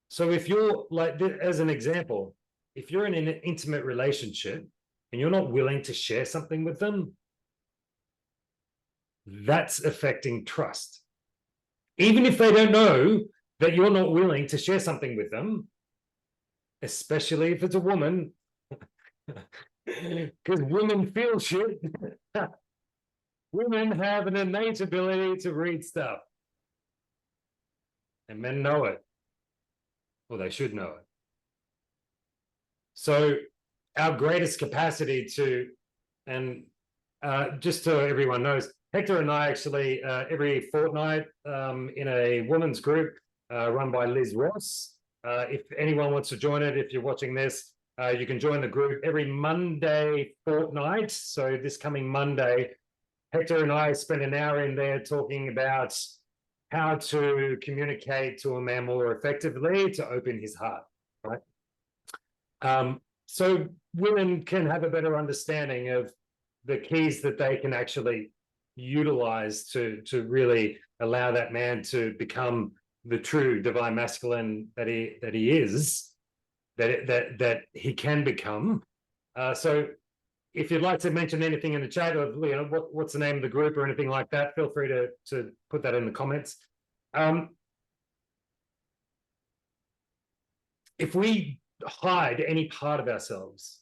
So if you're like, as an example, if you're in an intimate relationship and you're not willing to share something with them, that's affecting trust. Even if they don't know that you're not willing to share something with them, especially if it's a woman, because women feel shit. Women have an innate ability to read stuff, and men know it, or they should know it. So our greatest capacity to, and just so everyone knows, Hector and I actually every fortnight in a women's group run by Liz Ross. If anyone wants to join it, if you're watching this, you can join the group every Monday fortnight. So this coming Monday, Hector and I spent an hour in there talking about how to communicate to a man more effectively to open his heart, right? So women can have a better understanding of the keys that they can actually utilize to really allow that man to become the true divine masculine that he is, that he can become. So if you'd like to mention anything in the chat, or what's the name of the group or anything like that, feel free to put that in the comments. If we hide any part of ourselves,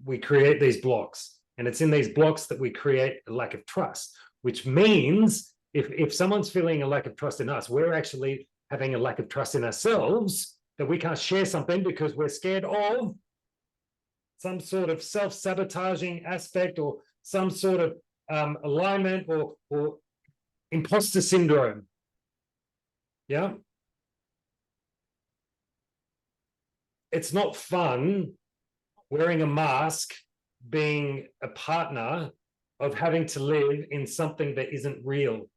we create these blocks, and it's in these blocks that we create a lack of trust, which means if someone's feeling a lack of trust in us, we're actually having a lack of trust in ourselves, that we can't share something because we're scared of some sort of self-sabotaging aspect, or some sort of alignment or imposter syndrome. Yeah. It's not fun wearing a mask, being a partner of having to live in something that isn't real.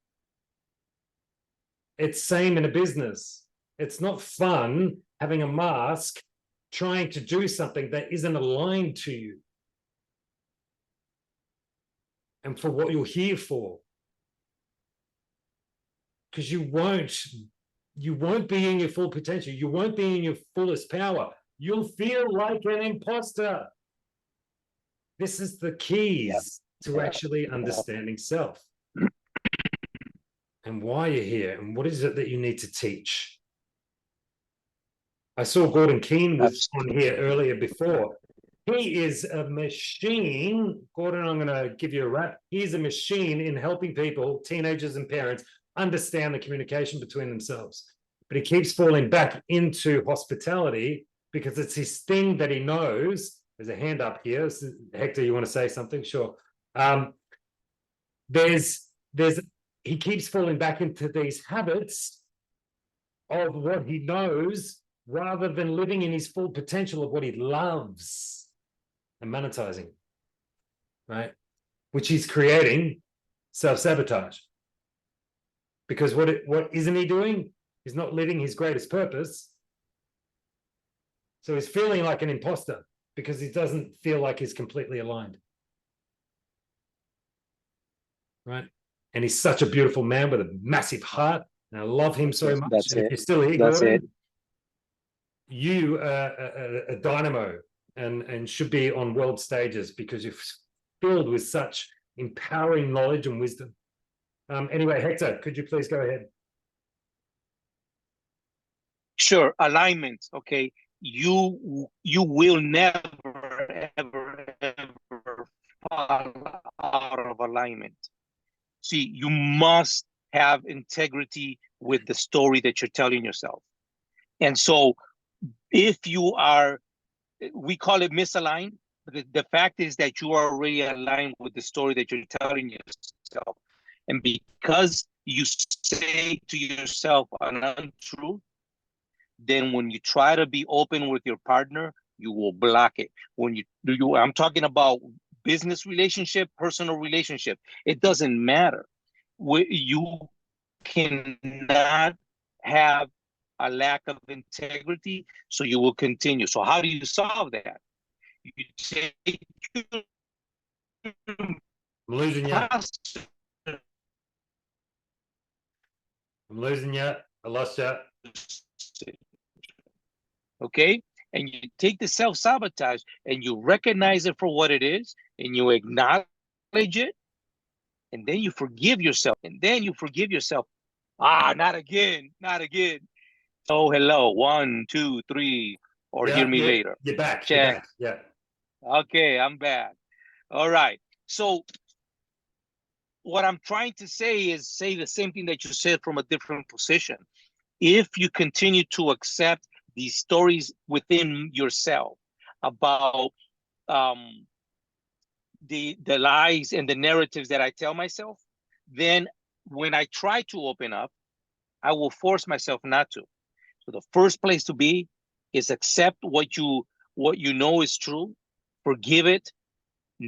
It's same in a business. It's not fun having a mask trying to do something that isn't aligned to you and for what you're here for. Because you won't be in your full potential. You won't be in your fullest power. You'll feel like an imposter. This is the keys to actually understanding self and why you're here and what is it that you need to teach. I saw Gordon Keane was on here earlier before. He is a machine. Gordon, I'm going to give you a rap. He's a machine in helping people, teenagers and parents, understand the communication between themselves. But he keeps falling back into hospitality because it's his thing that he knows. There's a hand up here. Hector, you want to say something? Sure. He keeps falling back into these habits of what he knows rather than living in his full potential of what he loves and monetizing, right? Which he's creating self-sabotage. Because what isn't he doing? He's not living his greatest purpose. So he's feeling like an imposter because he doesn't feel like he's completely aligned. Right? And he's such a beautiful man with a massive heart. And I love him so much. That's and it. If you're still here, That's Gordon, it. you are a dynamo and should be on world stages because you're filled with such empowering knowledge and wisdom. Anyway, Hector, could you please go ahead? Sure. Alignment. Okay. You will never, ever, ever fall out of alignment. See, you must have integrity with the story that you're telling yourself. And so if you are, we call it misaligned, but the fact is that you are already aligned with the story that you're telling yourself. And because you say to yourself an untruth, then when you try to be open with your partner, you will block it. When I'm talking about business relationship, personal relationship, it doesn't matter. You cannot have a lack of integrity, so you will continue. So how do you solve that? You take I'm losing you. I'm losing you. I lost you. Okay? And you take the self-sabotage and you recognize it for what it is, and you acknowledge it, and then you forgive yourself. And then you forgive yourself. Not again, not again. Oh, hello, 1, 2, 3, or hear me later. You're back. Check. You're back. Yeah. Okay, I'm back. All right. So what I'm trying to say is say the same thing that you said from a different position. If you continue to accept these stories within yourself about the lies and the narratives that I tell myself, then when I try to open up, I will force myself not to. So the first place to be is accept what you know is true, forgive it.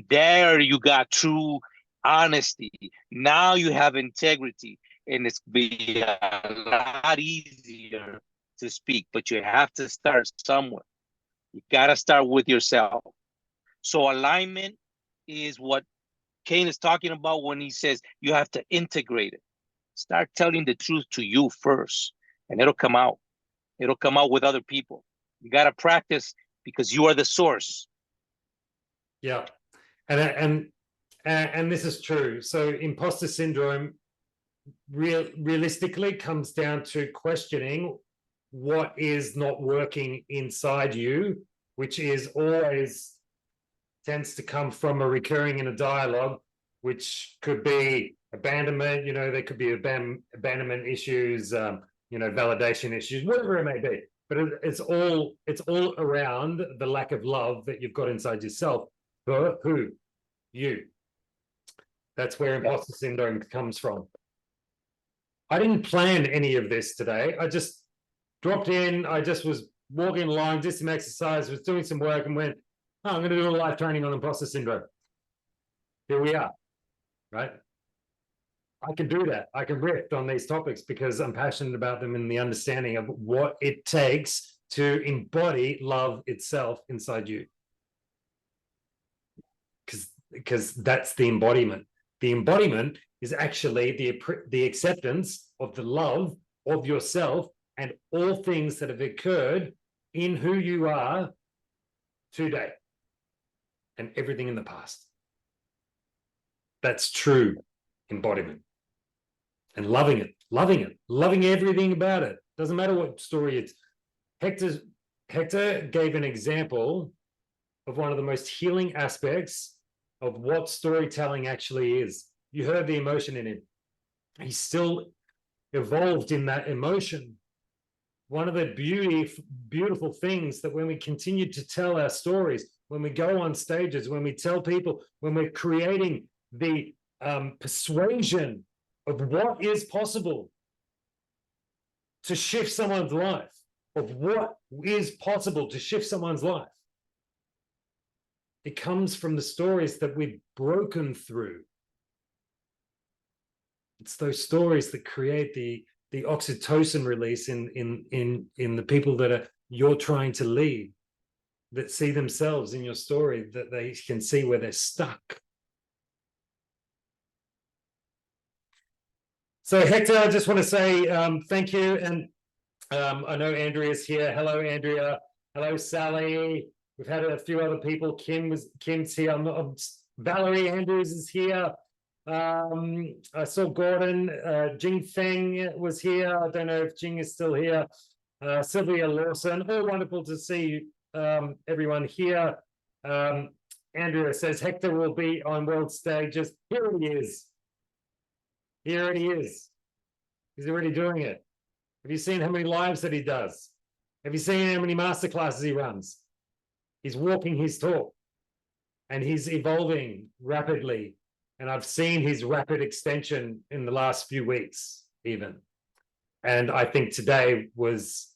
There you got true honesty. Now you have integrity, and it's be a lot easier to speak, but you have to start somewhere. You got to start with yourself. So alignment is what Kane is talking about when he says you have to integrate it. Start telling the truth to you first, and it'll come out. It'll come out with other people. You got to practice because you are the source. Yeah. And this is true. So imposter syndrome realistically comes down to questioning what is not working inside you, which is always tends to come from a recurring in a dialogue, which could be abandonment, there could be abandonment issues, validation issues, whatever it may be. But it's all around the lack of love that you've got inside yourself. For who? You. That's where imposter syndrome comes from. I didn't plan any of this today. I just dropped in. I just was walking along, did some exercise, was doing some work, and went, Oh, I'm going to do a live training on imposter syndrome. Here we are, right? I can do that. I can riff on these topics because I'm passionate about them and the understanding of what it takes to embody love itself inside you. Because that's the embodiment. The embodiment is actually the acceptance of the love of yourself and all things that have occurred in who you are today and everything in the past. That's true embodiment. And loving it, loving everything about it. Doesn't matter what story it's. Hector gave an example of one of the most healing aspects of what storytelling actually is. You heard the emotion in him. He's still evolved in that emotion. One of the beautiful things that when we continue to tell our stories, when we go on stages, when we tell people, when we're creating the persuasion of what is possible to shift someone's life, of what is possible to shift someone's life, it comes from the stories that we've broken through. It's those stories that create the oxytocin release in the people that you're trying to lead, that see themselves in your story, that they can see where they're stuck. So Hector, I just want to say thank you. And I know Andrea's here. Hello, Andrea. Hello, Sally. We've had a few other people. Kim's here. Valerie Andrews is here. I saw Gordon. Jing Feng was here. I don't know if Jing is still here. Sylvia Lawson. Oh, wonderful to see everyone here. Andrea says Hector will be on world stages. Here he is. Here he is. He's already doing it. Have you seen how many lives that he does? Have you seen how many masterclasses he runs? He's walking his talk and he's evolving rapidly. And I've seen his rapid extension in the last few weeks, even. And I think today was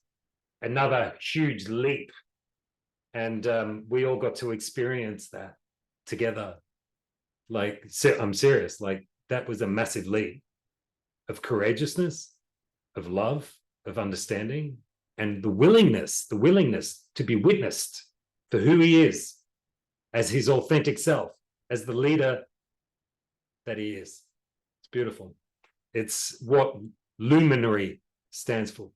another huge leap. And we all got to experience that together. Like, I'm serious. Like, that was a massive leap of courageousness, of love, of understanding, and the willingness to be witnessed for who he is as his authentic self, as the leader that he is. It's beautiful. It's what luminary stands for.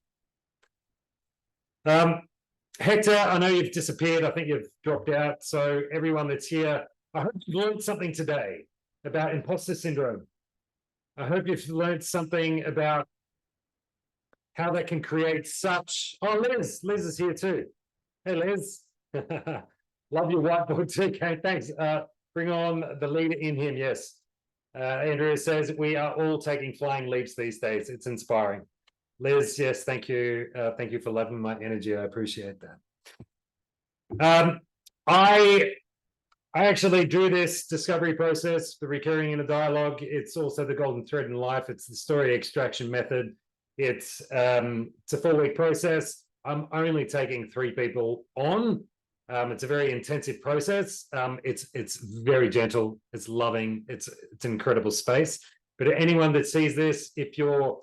Hector, I know you've disappeared. I think you've dropped out. So everyone that's here, I hope you've learned something today about imposter syndrome. I hope you've learned something about how that can create such. Oh, Liz is here too. Hey, Liz. Love your whiteboard too, Kate. Thanks. Bring on the leader in him. Yes. Andrea says we are all taking flying leaps these days. It's inspiring. Liz, yes, thank you. Thank you for loving my energy. I appreciate that. I actually do this discovery process, the recurring inner dialogue. It's also the golden thread in life. It's the story extraction method. It's a 4-week process. I'm only taking 3 people on. It's a very intensive process. It's very gentle. It's loving. It's an incredible space. But anyone that sees this, if you're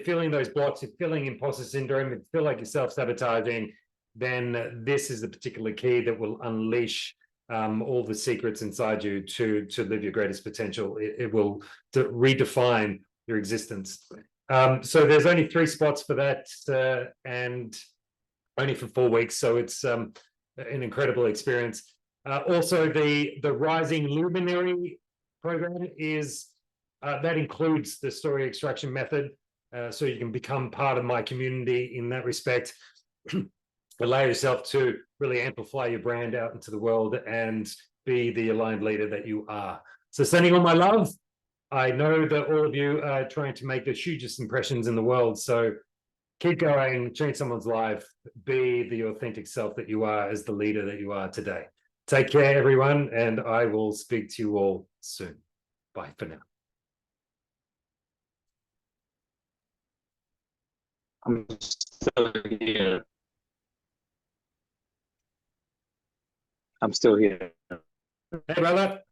feeling those blocks, if you're feeling imposter syndrome, if you feel like you're self-sabotaging, then this is the particular key that will unleash all the secrets inside you to live your greatest potential. It will redefine your existence. So there's only 3 spots for that, and only for 4 weeks. So it's an incredible experience. Also, the Rising Luminary program is that includes the story extraction method. So you can become part of my community in that respect. Allow yourself to really amplify your brand out into the world and be the aligned leader that you are. So sending all my love. I know that all of you are trying to make the hugest impressions in the world. So keep going, change someone's life, be the authentic self that you are as the leader that you are today. Take care, everyone, and I will speak to you all soon. Bye for now. I'm still here. I'm still here. Hey, brother.